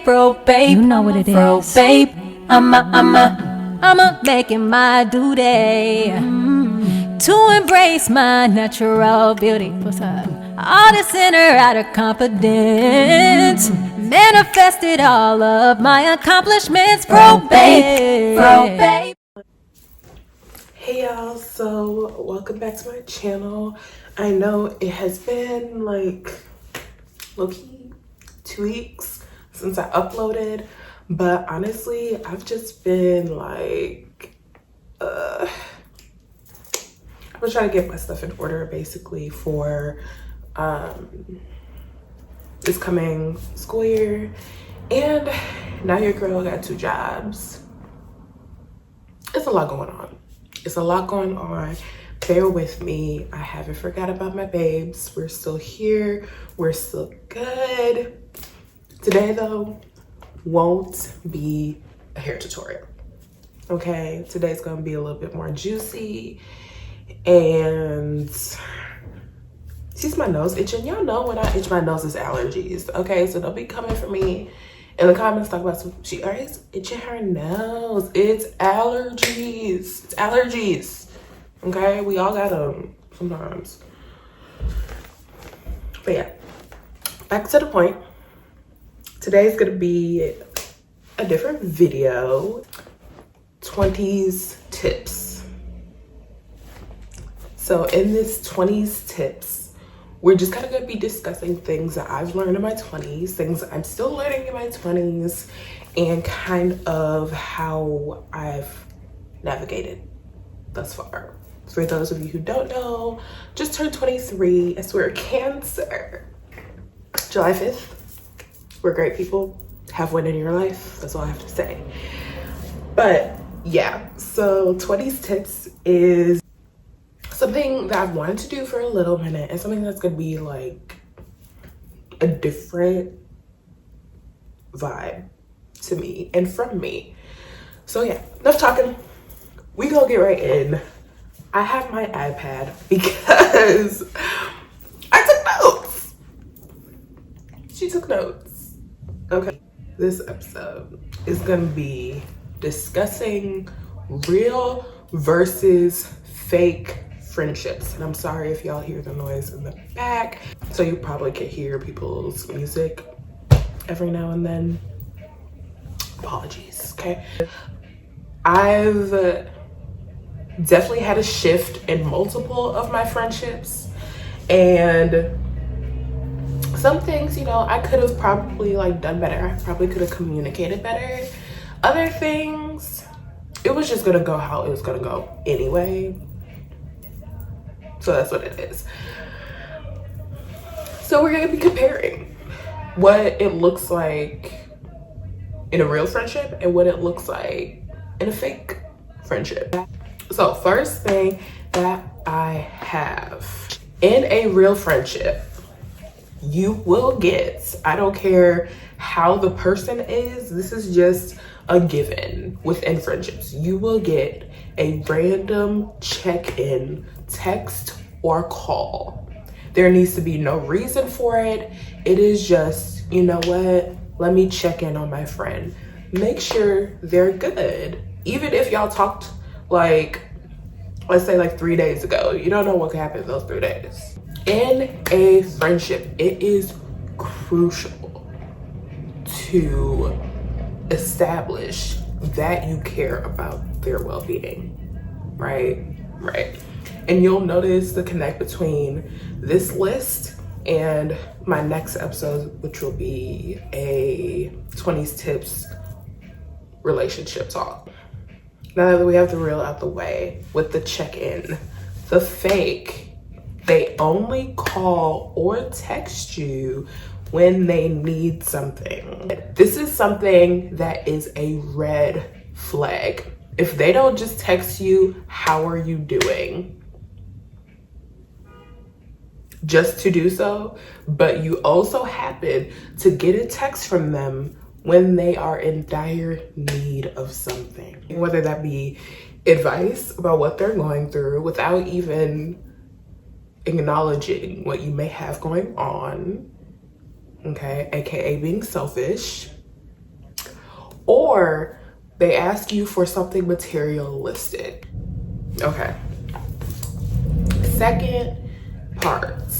bro, babe. You know what it bro, is. babe. I'm making my duty to embrace my natural beauty. What's up? All this inner outer confidence, manifested all of my accomplishments, bro, babe. Bro, babe. Hey y'all, so welcome back to my channel. I know it has been like low-key 2 weeks since I uploaded, but honestly I've just been like I'm trying to get my stuff in order basically for this coming school year, and now your girl got 2 jobs. It's a lot going on. It's a lot going on. Bear with me. I haven't forgot about my babes. We're still here. We're still good. Today though won't be a hair tutorial. Okay, today's gonna be a little bit more juicy, and excuse my nose itching. Y'all know when I itch my nose is allergies. Okay, so don't be coming for me in the comments talk about some, she always itching her nose. It's allergies. It's allergies. Okay, we all got them sometimes. But yeah, back to the point. Today's gonna be a different video. 20s tips. So in this 20s tips, we're just kind of going to be discussing things that I've learned in my 20s, things I'm still learning in my 20s, and kind of how I've navigated thus far. For those of you who don't know, just turned 23. I swear, Cancer. July 5th. We're great people. Have one in your life. That's all I have to say. But yeah, so 20s tips is something that I've wanted to do for a little minute, and something that's gonna be like a different vibe to me and from me. So yeah, enough talking. We gonna get right in. I have my iPad because I took notes. She took notes. Okay, this episode is gonna be discussing real versus fake friendships. And I'm sorry if y'all hear the noise in the back. So you probably could hear people's music every now and then. Apologies, okay? I've definitely had a shift in multiple of my friendships, and some things, you know, I could have probably like done better. I probably could have communicated better. Other things, it was just gonna go how it was gonna go anyway. So that's what it is. So we're gonna be comparing what it looks like in a real friendship and what it looks like in a fake friendship. So first thing that I have, in a real friendship, you will get, I don't care how the person is, this is just a given within friendships, you will get a random check-in text or call. There needs to be no reason for it. It is just, you know what, let me check in on my friend, make sure they're good. Even if y'all talked like, let's say like 3 days ago, you don't know what happened those 3 days. In a friendship, it is crucial to establish that you care about their well-being, right? And you'll notice the connect between this list and my next episode, which will be a 20s tips relationship talk. Now that we have the real out the way with the check-in, the fake, they only call or text you when they need something. This is something that is a red flag. If they don't just text you, how are you doing? Just to do so, but you also happen to get a text from them when they are in dire need of something, whether that be advice about what they're going through without even acknowledging what you may have going on, okay, aka being selfish, or they ask you for something materialistic. Okay. Second part,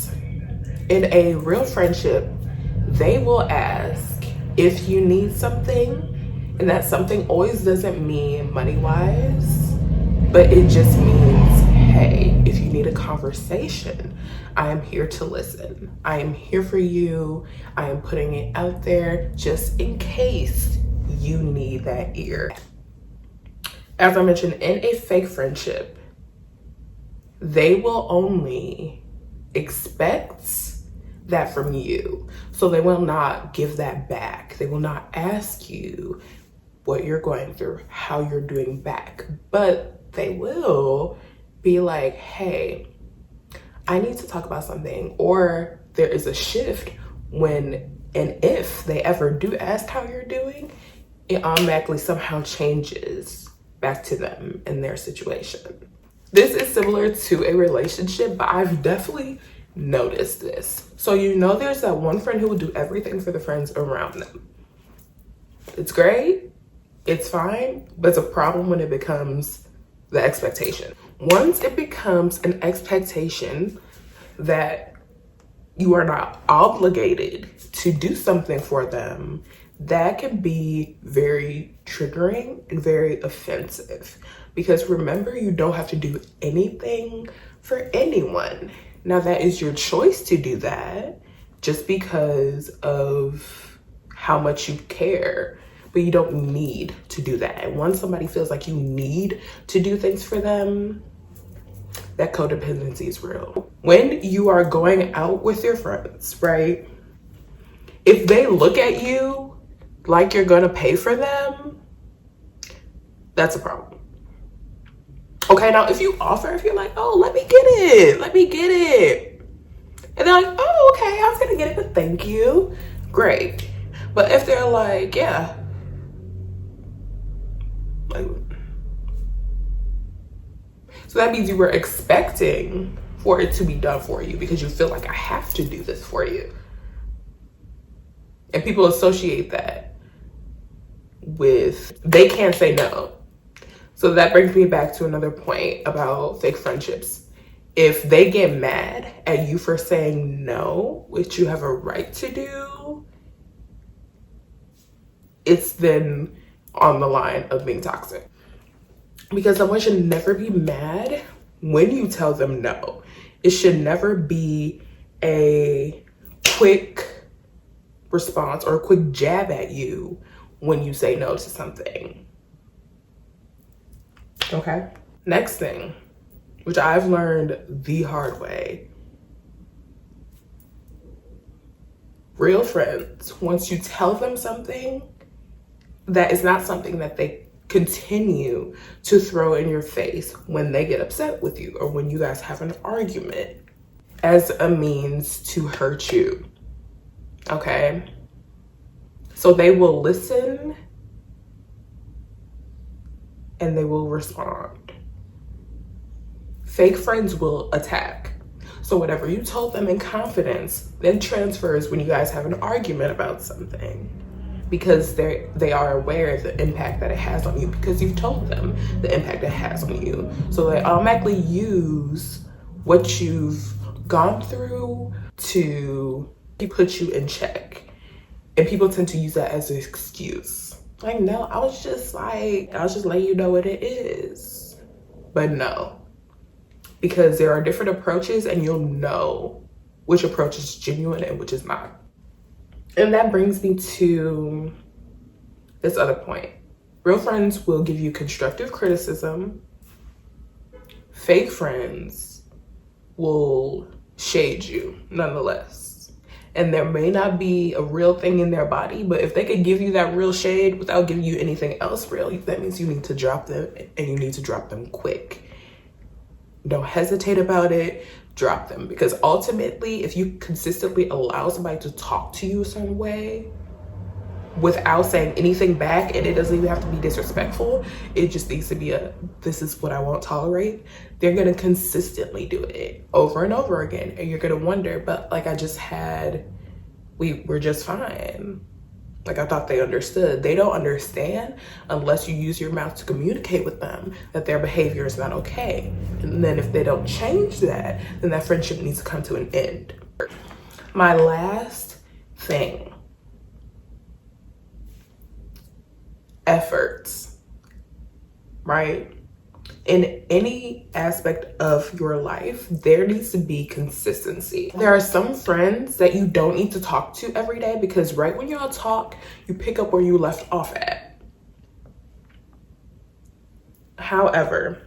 in a real friendship, they will ask if you need something, and that something always doesn't mean money-wise, but it just means, hey, if you need a conversation, I am here to listen. I am here for you. I am putting it out there just in case you need that ear. As I mentioned, in a fake friendship, they will only expect that from you. So they will not give that back. They will not ask you what you're going through, how you're doing back, but they will be like, hey, I need to talk about something. Or there is a shift when and if they ever do ask how you're doing, it automatically somehow changes back to them and their situation. This is similar to a relationship, but I've definitely noticed this. So you know there's that one friend who will do everything for the friends around them. It's great, it's fine, but it's a problem when it becomes the expectation. Once it becomes an expectation that you are not obligated to do something for them, that can be very triggering and very offensive. Because remember, you don't have to do anything for anyone. Now, that is your choice to do that just because of how much you care, but you don't need to do that. And once somebody feels like you need to do things for them, that codependency is real. When you are going out with your friends, right? If they look at you like you're gonna pay for them, that's a problem. Okay, now if you offer, if you're like, oh, let me get it. And they're like, oh, okay, I was gonna get it, but thank you. Great. But if they're like, yeah, like, so that means you were expecting for it to be done for you because you feel like I have to do this for you. And people associate that with, they can't say no. So that brings me back to another point about fake friendships. If they get mad at you for saying no, which you have a right to do, it's then on the line of being toxic. Because someone should never be mad when you tell them no. It should never be a quick response or a quick jab at you when you say no to something. Okay. Next thing, which I've learned the hard way. Real friends, once you tell them something, that is not something that they continue to throw in your face when they get upset with you or when you guys have an argument as a means to hurt you. Okay? So they will listen and they will respond. Fake friends will attack. So whatever you told them in confidence then transfers when you guys have an argument about something, because they are aware of the impact that it has on you because you've told them the impact it has on you. So they automatically use what you've gone through to put you in check. And people tend to use that as an excuse. Like, no, I was just letting you know what it is. But no, because there are different approaches and you'll know which approach is genuine and which is not. And that brings me to this other point. Real friends will give you constructive criticism. Fake friends will shade you nonetheless. And there may not be a real thing in their body, but if they could give you that real shade without giving you anything else real, that means you need to drop them, and you need to drop them quick. Don't hesitate about it, drop them. Because ultimately, if you consistently allow somebody to talk to you a certain way without saying anything back, and it doesn't even have to be disrespectful, it just needs to be this is what I won't tolerate, they're gonna consistently do it over and over again. And you're gonna wonder, but like I just had, we were just fine. Like, I thought they understood. They don't understand unless you use your mouth to communicate with them that their behavior is not okay. And then if they don't change that, then that friendship needs to come to an end. My last thing, efforts, right? In any aspect of your life, there needs to be consistency. There are some friends that you don't need to talk to every day, because right when y'all talk, you pick up where you left off at. However,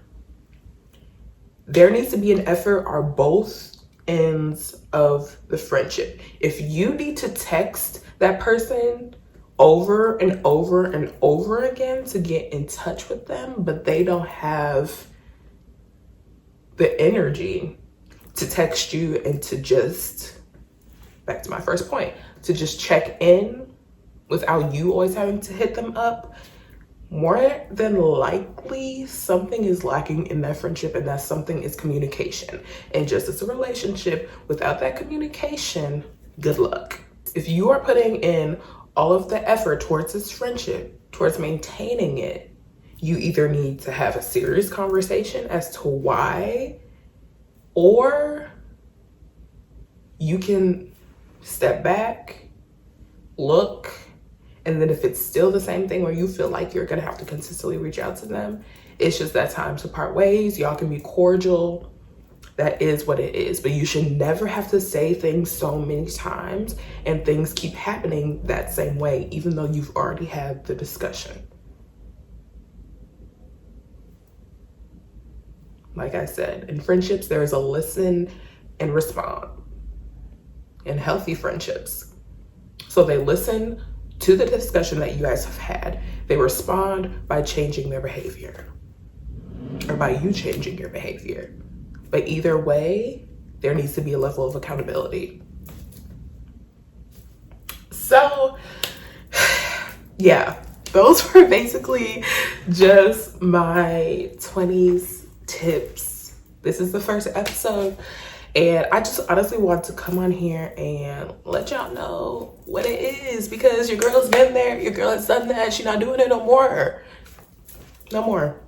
there needs to be an effort on both ends of the friendship. If you need to text that person over and over and over again to get in touch with them, but they don't have the energy to text you and to just, back to my first point, to just check in without you always having to hit them up, more than likely something is lacking in that friendship, and that something is communication. And just as a relationship, without that communication, good luck. If you are putting in all of the effort towards this friendship, towards maintaining it, you either need to have a serious conversation as to why, or you can step back, look, and then if it's still the same thing where you feel like you're gonna have to consistently reach out to them, it's just that time to part ways. Y'all can be cordial. That is what it is. But you should never have to say things so many times and things keep happening that same way, even though you've already had the discussion. Like I said, in friendships, there's a listen and respond. In healthy friendships, so they listen to the discussion that you guys have had. They respond by changing their behavior, or by you changing your behavior. But either way, there needs to be a level of accountability. So, yeah, those were basically just my 20s tips. This is the first episode, and I just honestly want to come on here and let y'all know what it is, because your girl's been there, your girl has done that, she's not doing it no more. No more.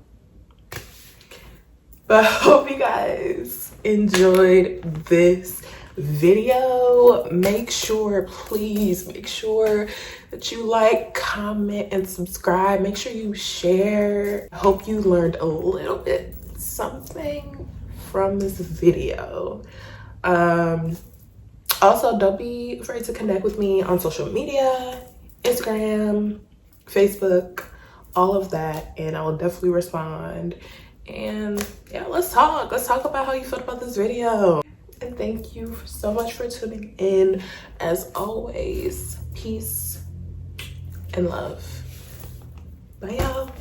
But I hope you guys enjoyed this video. Make sure, please make sure that you like, comment, and subscribe. Make sure you share. I hope you learned a little bit something from this video. Also, don't be afraid to connect with me on social media, Instagram, Facebook, all of that, and I will definitely respond. And yeah, let's talk about how you felt about this video. And thank you so much for tuning in. As always, peace and love. Bye, y'all.